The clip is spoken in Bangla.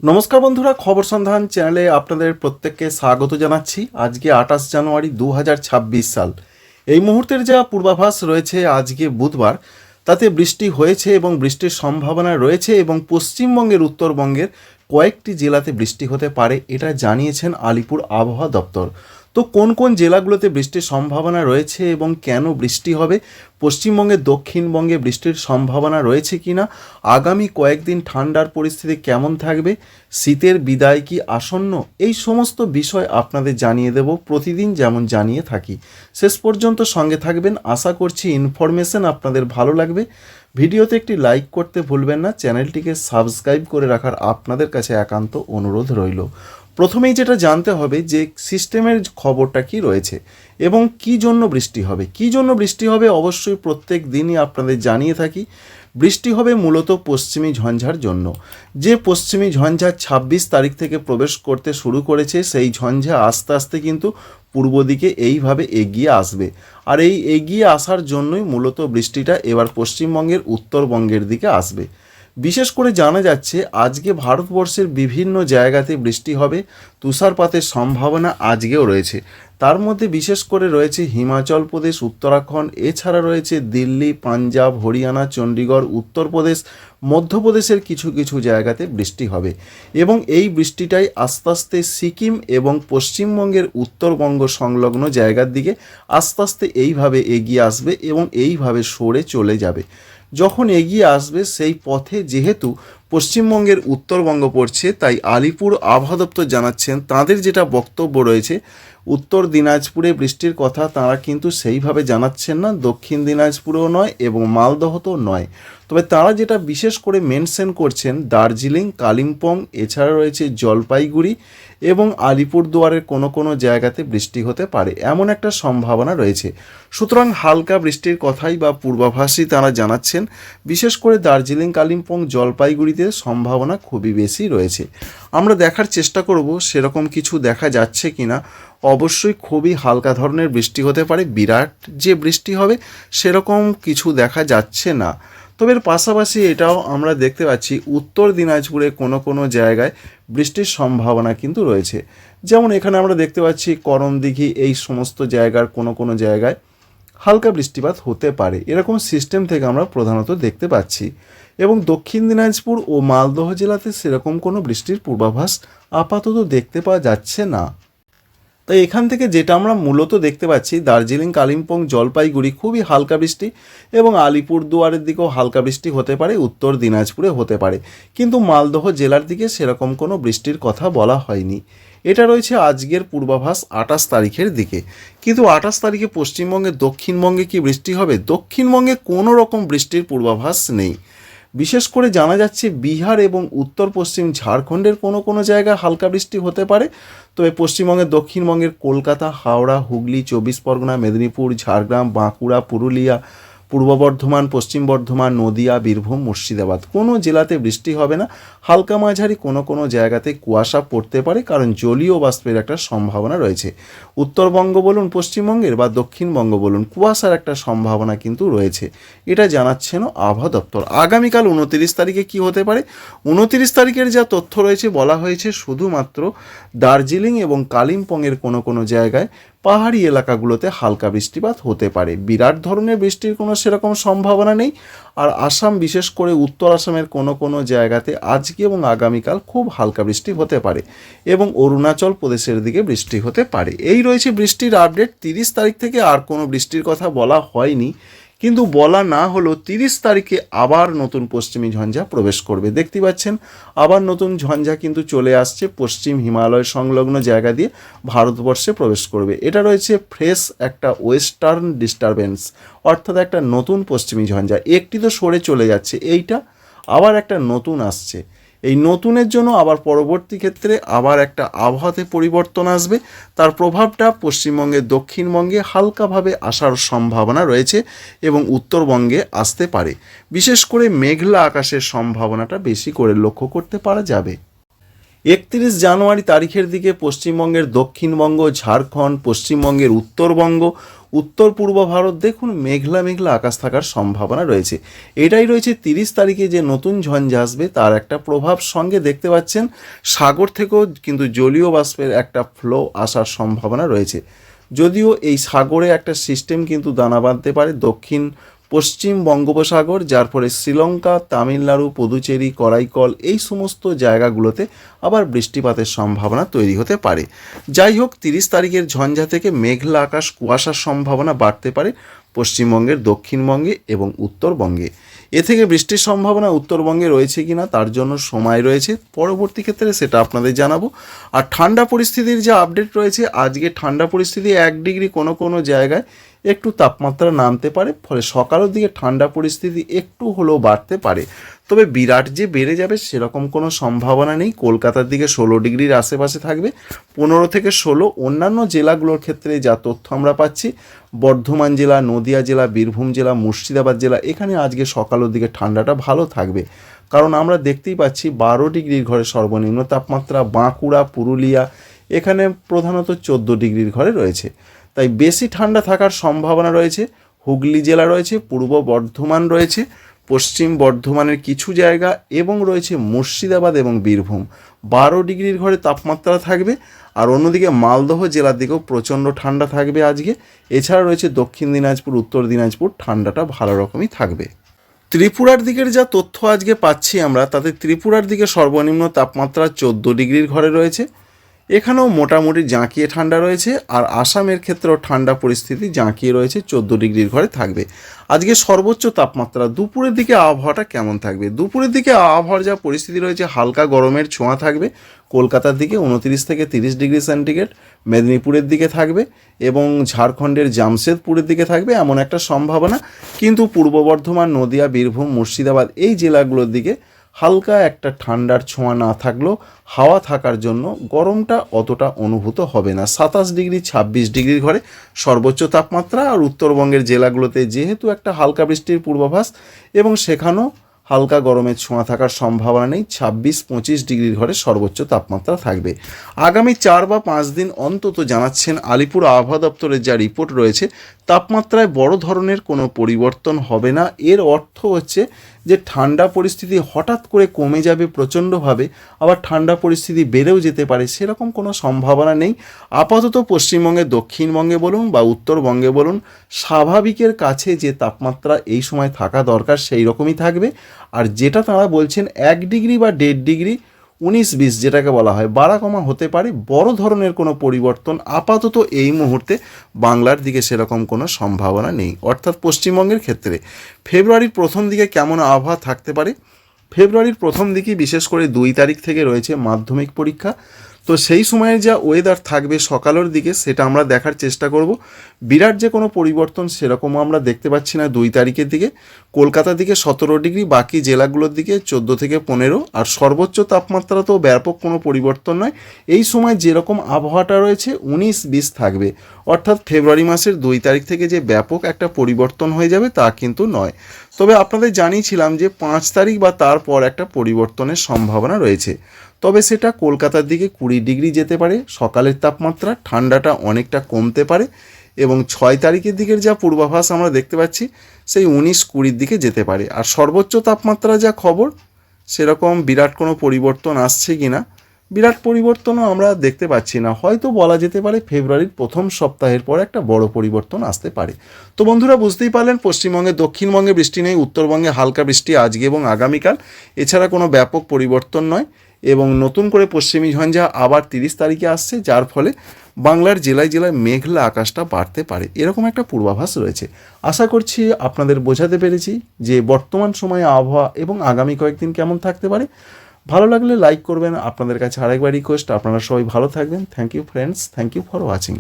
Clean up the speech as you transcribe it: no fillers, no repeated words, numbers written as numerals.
নমস্কার বন্ধুরা, খবর সন্ধান চ্যানেলে আপনাদের প্রত্যেককে স্বাগত জানাচ্ছি। আজকে 28 জানুয়ারি 2026 সাল। এই মুহূর্তের যা পূর্বাভাস রয়েছে আজকে বুধবার, তাতে বৃষ্টি হয়েছে এবং বৃষ্টির সম্ভাবনা রয়েছে এবং পশ্চিমবঙ্গের উত্তরবঙ্গের কয়েকটি জেলাতে বৃষ্টি হতে পারে, এটা জানিয়েছেন আলিপুর আবহাওয়া দপ্তর। তো কোন কোন জেলাগুলোতে বৃষ্টির সম্ভাবনা রয়েছে এবং কেন বৃষ্টি হবে, পশ্চিমবঙ্গের দক্ষিণবঙ্গে বৃষ্টির সম্ভাবনা রয়েছে কিনা, আগামী কয়েকদিন ঠান্ডার পরিস্থিতি কেমন থাকবে, শীতের বিদায় কি আসন্ন, এই সমস্ত বিষয় আপনাদের জানিয়ে দেব প্রতিদিন যেমন জানিয়ে থাকি। শেষ পর্যন্ত সঙ্গে থাকবেন, আশা করছি ইনফরমেশন আপনাদের ভালো লাগবে। ভিডিওতে একটি লাইক করতে ভুলবেন না, চ্যানেলটিকে সাবস্ক্রাইব করে রাখার আপনাদের কাছে একান্ত অনুরোধ রইল। প্রথমেই যেটা জানতে হবে যে সিস্টেমের খবরটা কি রয়েছে এবং কি জন্য বৃষ্টি হবে। কি জন্য বৃষ্টি হবে অবশ্যই প্রত্যেক দিনই আপনাদের জানিয়ে থাকি। বৃষ্টি হবে মূলত পশ্চিমী ঝঞ্ঝার জন্য। যে পশ্চিমী ঝঞ্ঝা 26 তারিখ থেকে প্রবেশ করতে শুরু করেছে, সেই ঝঞ্ঝা আস্তে আস্তে কিন্তু পূর্ব দিকে এইভাবে এগিয়ে আসবে। আর এই এগিয়ে আসার জন্যই মূলত বৃষ্টিটা এবার পশ্চিমবঙ্গের উত্তরবঙ্গের দিকে আসবে। বিশেষ করে জানা যাচ্ছে আজকে ভারতবর্ষের বিভিন্ন জায়গাতে বৃষ্টি হবে, তুষারপাতের সম্ভাবনা আজকেও রয়েছে। তার মধ্যে বিশেষ করে রয়েছে হিমাচল প্রদেশ, উত্তরাখণ্ড, এছাড়া রয়েছে দিল্লি, পাঞ্জাব, হরিয়ানা, চণ্ডীগড়, উত্তরপ্রদেশ, মধ্যপ্রদেশের কিছু কিছু জায়গাতে বৃষ্টি হবে এবং এই বৃষ্টিটাই আস্তে আস্তে সিকিম এবং পশ্চিমবঙ্গের উত্তরবঙ্গ সংলগ্ন জায়গার দিকে আস্তে আস্তে এইভাবে এগিয়ে আসবে এবং এইভাবে সরে চলে যাবে। যখন এগিয়ে আসবে সেই পথে যেহেতু পশ্চিমবঙ্গের উত্তরবঙ্গ পড়ছে, তাই আলিপুর আবহাওয়া দপ্তর জানাচ্ছেন তাদের যেটা বক্তব্য রয়েছে, উত্তর দিনাজপুরে বৃষ্টির কথা তারা কিন্তু সেইভাবে জানাচ্ছেন না, দক্ষিণ দিনাজপুরেও নয় এবং মালদহতেও নয়। তবে তারা যেটা বিশেষ করে মেনশন করছেন দার্জিলিং, কালিম্পং, এছাড়া রয়েছে জলপাইগুড়ি এবং আলিপুরদুয়ারের কোনো কোনো জায়গাতে বৃষ্টি হতে পারে, এমন একটা সম্ভাবনা রয়েছে। সুতরাং হালকা বৃষ্টির কথাই বা পূর্বাভাসই তারা জানাচ্ছেন। বিশেষ করে দার্জিলিং, কালিম্পং, জলপাইগুড়িতে সম্ভাবনা খুবই বেশি রয়েছে। আমরা দেখার চেষ্টা করব সেরকম কিছু দেখা যাচ্ছে কিনা। অবশ্যই খুবই হালকা ধরনের বৃষ্টি হতে পারে, বিরাট যে বৃষ্টি হবে সেরকম কিছু দেখা যাচ্ছে না। তবে এর পাশাপাশি এটাও আমরা দেখতে পাচ্ছি উত্তর দিনাজপুরে কোনো কোনো জায়গায় বৃষ্টির সম্ভাবনা কিন্তু রয়েছে। যেমন এখানে আমরা দেখতে পাচ্ছি করমদিঘি, এই সমস্ত জায়গার কোনো কোনো জায়গায় হালকা বৃষ্টিপাত হতে পারে, এরকম সিস্টেম থেকে আমরা প্রধানত দেখতে পাচ্ছি। এবং দক্ষিণ দিনাজপুর ও মালদহ জেলাতে সেরকম কোনো বৃষ্টির পূর্বাভাস আপাতত দেখতে পাওয়া যাচ্ছে না। তাই এখান থেকে যেটা আমরা মূলত দেখতে পাচ্ছি, দার্জিলিং, কালিম্পং, জলপাইগুড়ি খুবই হালকা বৃষ্টি এবং আলিপুরদুয়ারের দিকেও হালকা বৃষ্টি হতে পারে, উত্তর দিনাজপুরে হতে পারে, কিন্তু মালদহ জেলার দিকে সেরকম কোনো বৃষ্টির কথা বলা হয়নি। এটা রয়েছে আজকের পূর্বাভাস 28 তারিখের দিকে। কিন্তু 28 তারিখে পশ্চিমবঙ্গে, দক্ষিণবঙ্গে কি বৃষ্টি হবে? দক্ষিণবঙ্গে কোনো রকম বৃষ্টির পূর্বাভাস নেই। বিশেষ করে জানা যাচ্ছে বিহার এবং উত্তর পশ্চিম ঝাড়খণ্ডের কোনো কোনো জায়গায় হালকা বৃষ্টি হতে পারে। তবে পশ্চিমবঙ্গের, দক্ষিণবঙ্গের কলকাতা, হাওড়া, হুগলি, 24 পরগনা, মেদিনীপুর, ঝাড়গ্রাম, বাঁকুড়া, পুরুলিয়া, পূর্ব বর্ধমান, পশ্চিম বর্ধমান, নদিয়া, বীরভূম, মুর্শিদাবাদ কোনো জেলাতে বৃষ্টি হবে না। হালকা মাঝারি কোনো কোনো জায়গাতে কুয়াশা পড়তে পারে, কারণ জলীয় বাষ্পের একটা সম্ভাবনা রয়েছে। উত্তরবঙ্গ বলুন, পশ্চিমবঙ্গের বা দক্ষিণবঙ্গ বলুন, কুয়াশার একটা সম্ভাবনা কিন্তু রয়েছে, এটা জানাচ্ছেন আবহাওয়া দপ্তর। আগামীকাল 29 তারিখে কি হতে পারে? 29 তারিখের যা তথ্য রয়েছে, বলা হয়েছে শুধুমাত্র দার্জিলিং এবং কালিম্পংয়ের কোনো কোনো জায়গায়, পাহাড়ি এলাকাগুলোতে হালকা বৃষ্টিপাত হতে পারে। বিরাট ধরনের বৃষ্টির কোনো সেরকম সম্ভাবনা নেই। আর আসাম, বিশেষ করে উত্তর আসামের কোনো কোনো জায়গাতে আজকে এবং আগামীকাল খুব হালকা বৃষ্টি হতে পারে এবং অরুণাচল প্রদেশের দিকে বৃষ্টি হতে পারে। এই রয়েছে বৃষ্টির আপডেট। 30 তারিখ থেকে আর কোনো বৃষ্টির কথা বলা হয়নি, কিন্তু বলা না হলেও 30 তারিখে আবার নতুন পশ্চিমী ঝঞ্ঝা প্রবেশ করবে। দেখতে পাচ্ছেন আবার নতুন ঝঞ্ঝা কিন্তু চলে আসছে, পশ্চিম হিমালয় সংলগ্ন জায়গা দিয়ে ভারতবর্ষে প্রবেশ করবে। এটা রয়েছে ফ্রেশ একটা ওয়েস্টার্ন ডিস্টারবেন্স, অর্থাৎ একটা নতুন পশ্চিমী ঝঞ্ঝা। একটি তো সরে চলে যাচ্ছে, এইটা আবার একটা নতুন আসছে। এই নতুনের জন্য আবার পরবর্তী ক্ষেত্রে আবার একটা আবহাওয়াতে পরিবর্তন আসবে, তার প্রভাবটা পশ্চিমবঙ্গে, দক্ষিণবঙ্গে হালকাভাবে আসার সম্ভাবনা রয়েছে এবং উত্তরবঙ্গে আসতে পারে। বিশেষ করে মেঘলা আকাশের সম্ভাবনাটা বেশি করে লক্ষ্য করতে পারা যাবে। 31 জানুয়ারি তারিখের দিকে পশ্চিমবঙ্গের দক্ষিণবঙ্গ, ঝাড়খণ্ড, পশ্চিমবঙ্গের উত্তরবঙ্গ, উত্তর পূর্ব ভারত দেখুন মেঘলা মেঘলা আকাশ থাকার সম্ভাবনা রয়েছে। এটাই রয়েছে 30 তারিখে যে নতুন ঝঞ্ঝা আসবে তার একটা প্রভাব। সঙ্গে দেখতে পাচ্ছেন সাগর থেকেও কিন্তু জলীয় বাষ্পের একটা ফ্লো আসার সম্ভাবনা রয়েছে। যদিও এই সাগরে একটা সিস্টেম কিন্তু দানা বাঁধতে পারে দক্ষিণ পশ্চিম বঙ্গোপসাগর, যার ফলে শ্রীলঙ্কা, তামিলনাড়ু, পুদুচেরি, করাইকল এই সমস্ত জায়গাগুলোতে আবার বৃষ্টিপাতের সম্ভাবনা তৈরি হতে পারে। যাই হোক, 30 তারিখের ঝঞ্ঝা থেকে মেঘলা আকাশ, কুয়াশার সম্ভাবনা বাড়তে পারে পশ্চিমবঙ্গের দক্ষিণবঙ্গে এবং উত্তরবঙ্গে। এ থেকে বৃষ্টির সম্ভাবনা উত্তরবঙ্গে রয়েছে কিনা তার জন্য সময় রয়েছে, পরবর্তী ক্ষেত্রে সেটা আপনাদের জানাবো। আর ঠান্ডা পরিস্থিতির যা আপডেট রয়েছে, আজকে ঠান্ডা পরিস্থিতি 1 ডিগ্রি কোনো কোনো জায়গায় একটু তাপমাত্রা নামতে পারে, ফলে সকালের দিকে ঠান্ডা পরিস্থিতি একটু হলেও বাড়তে পারে। তবে বিরাট যে বেড়ে যাবে সেরকম কোনো সম্ভাবনা নেই। কলকাতার দিকে 16 ডিগ্রির আশেপাশে থাকবে, 15 থেকে 16। অন্যান্য জেলাগুলোর ক্ষেত্রে যা তথ্য আমরা পাচ্ছি, বর্ধমান জেলা, নদিয়া জেলা, বীরভূম জেলা, মুর্শিদাবাদ জেলা, এখানে আজকে সকালের দিকে ঠান্ডাটা ভালো থাকবে। কারণ আমরা দেখতেই পাচ্ছি 12 ডিগ্রির ঘরে সর্বনিম্ন তাপমাত্রা। বাঁকুড়া, পুরুলিয়া এখানে প্রধানত 14 ডিগ্রির ঘরে রয়েছে, তাই বেশি ঠান্ডা থাকার সম্ভাবনা রয়েছে। হুগলি জেলা রয়েছে, পূর্ব বর্ধমান রয়েছে, পশ্চিম বর্ধমানের কিছু জায়গা এবং রয়েছে মুর্শিদাবাদ এবং বীরভূম, 12 ডিগ্রির ঘরে তাপমাত্রা থাকবে। আর অন্যদিকে মালদহ জেলার দিকেও প্রচণ্ড ঠান্ডা থাকবে আজকে। এছাড়া রয়েছে দক্ষিণ দিনাজপুর, উত্তর দিনাজপুর, ঠান্ডাটা ভালো রকমই থাকবে। ত্রিপুরার দিকের যা তথ্য আজকে পাচ্ছি আমরা, তাতে ত্রিপুরার দিকে সর্বনিম্ন তাপমাত্রা 14 ডিগ্রির ঘরে রয়েছে। এখানেও মোটামুটি জাঁকিয়ে ঠান্ডা রয়েছে। আর আসামের ক্ষেত্রেও ঠান্ডা পরিস্থিতি জাঁকিয়ে রয়েছে, 14 ডিগ্রির ঘরে থাকবে। আজকে সর্বোচ্চ তাপমাত্রা দুপুরের দিকে আবহাওয়াটা কেমন থাকবে? দুপুরের দিকে আবহাওয়ার যা পরিস্থিতি রয়েছে, হালকা গরমের ছোঁয়া থাকবে। কলকাতার দিকে 29 থেকে 30 ডিগ্রি সেন্টিগ্রেড, মেদিনীপুরের দিকে থাকবে এবং ঝাড়খণ্ডের জামশেদপুরের দিকে থাকবে এমন একটা সম্ভাবনা। কিন্তু পূর্ব বর্ধমান, নদিয়া, বীরভূম, মুর্শিদাবাদ এই জেলাগুলোর দিকে হালকা একটা ঠান্ডার ছোঁয়া না থাকলেও হাওয়া থাকার জন্য গরমটা অতটা অনুভূত হবে না। 27 ডিগ্রি 26 ডিগ্রির ঘরে সর্বোচ্চ তাপমাত্রা। আর উত্তরবঙ্গের জেলাগুলোতে যেহেতু একটা হালকা বৃষ্টির পূর্বাভাস এবং সেখানেও হালকা গরমের ছোঁয়া থাকার সম্ভাবনা নেই, 26-25 ডিগ্রির ঘরে সর্বোচ্চ তাপমাত্রা থাকবে। আগামী 4 বা 5 দিন অন্তত জানাচ্ছেন আলিপুর আবহাওয়া দপ্তরের যা রিপোর্ট রয়েছে, তাপমাত্রায় বড় ধরনের কোনো পরিবর্তন হবে না। এর অর্থ হচ্ছে যে ঠান্ডা পরিস্থিতি হঠাৎ করে কমে যাবে প্রচণ্ডভাবে, আবার ঠান্ডা পরিস্থিতি বেড়েও যেতে পারে, সেরকম কোনো সম্ভাবনা নেই। আপাতত পশ্চিমবঙ্গে, দক্ষিণবঙ্গে বলুন বা উত্তরবঙ্গে বলুন, স্বাভাবিকের কাছে যে তাপমাত্রা এই সময় থাকা দরকার সেই রকমই থাকবে। আর যেটা তারা বলছেন 1 ডিগ্রি বা 1.5 ডিগ্রি 19-20 যেটাকে বলা হয় বাড়া কমা হতে পারে, বড় ধরনের কোনো পরিবর্তন আপাতত এই মুহূর্তে বাংলার দিকে সেরকম কোনো সম্ভাবনা নেই। অর্থাৎ পশ্চিমবঙ্গের ক্ষেত্রে ফেব্রুয়ারির প্রথম দিকে কেমন আবহাওয়া থাকতে পারে? ফেব্রুয়ারির প্রথম দিকে বিশেষ করে 2 তারিখ থেকে রয়েছে মাধ্যমিক পরীক্ষা। তো সেই সময়ে যা ওয়েদার থাকবে সকালের দিকে সেটা আমরা দেখার চেষ্টা করব। বিরাট যে কোনো পরিবর্তন সেরকমও আমরা দেখতে পাচ্ছি না 2 তারিখের দিকে। কলকাতার দিকে 17 ডিগ্রি, বাকি জেলাগুলোর দিকে 14 থেকে 15। আর সর্বোচ্চ তাপমাত্রা তো ব্যাপক কোনো পরিবর্তন নয়। এই সময় যেরকম আবহাওয়াটা রয়েছে 19-20 থাকবে। অর্থাৎ ফেব্রুয়ারি মাসের 2 তারিখ থেকে যে ব্যাপক একটা পরিবর্তন হয়ে যাবে তা কিন্তু নয়। তবে আপনাদের জানিয়েছিলাম যে 5 তারিখ বা তারপর একটা পরিবর্তনের সম্ভাবনা রয়েছে। তবে সেটা কলকাতার দিকে 20 ডিগ্রি যেতে পারে সকালের তাপমাত্রা, ঠান্ডাটা অনেকটা কমতে পারে। এবং 6 তারিখের দিকের যা পূর্বাভাস আমরা দেখতে পাচ্ছি সেই 19-20 দিকে যেতে পারে। আর সর্বোচ্চ তাপমাত্রা যা খবর, সেরকম বিরাট কোনো পরিবর্তন আসছে কি না, বিরাট পরিবর্তনও আমরা দেখতে পাচ্ছি না। হয়তো বলা যেতে পারে ফেব্রুয়ারির প্রথম সপ্তাহের পর একটা বড় পরিবর্তন আসতে পারে। তো বন্ধুরা, বুঝতেই পারলেন পশ্চিমবঙ্গে, দক্ষিণবঙ্গে বৃষ্টি নেই, উত্তরবঙ্গে হালকা বৃষ্টি আজকে এবং আগামীকাল, এছাড়া কোনো ব্যাপক পরিবর্তন নয়। এবং নতুন করে পশ্চিমী ঝঞ্ঝা আবার 30 তারিখে আসছে, যার ফলে বাংলার জেলায় জেলায় মেঘলা আকাশটা বাড়তে পারে, এরকম একটা পূর্বাভাস রয়েছে। আশা করছি আপনাদের বোঝাতে পেরেছি যে বর্তমান সময়ে আবহাওয়া এবং আগামী কয়েকদিন কেমন থাকতে পারে। ভালো লাগলে লাইক করবেন। আপনাদের কাছে আরেকবার রিকোয়েস্ট, আপনারা সবাই ভালো থাকবেন। Thank you friends, thank you for watching.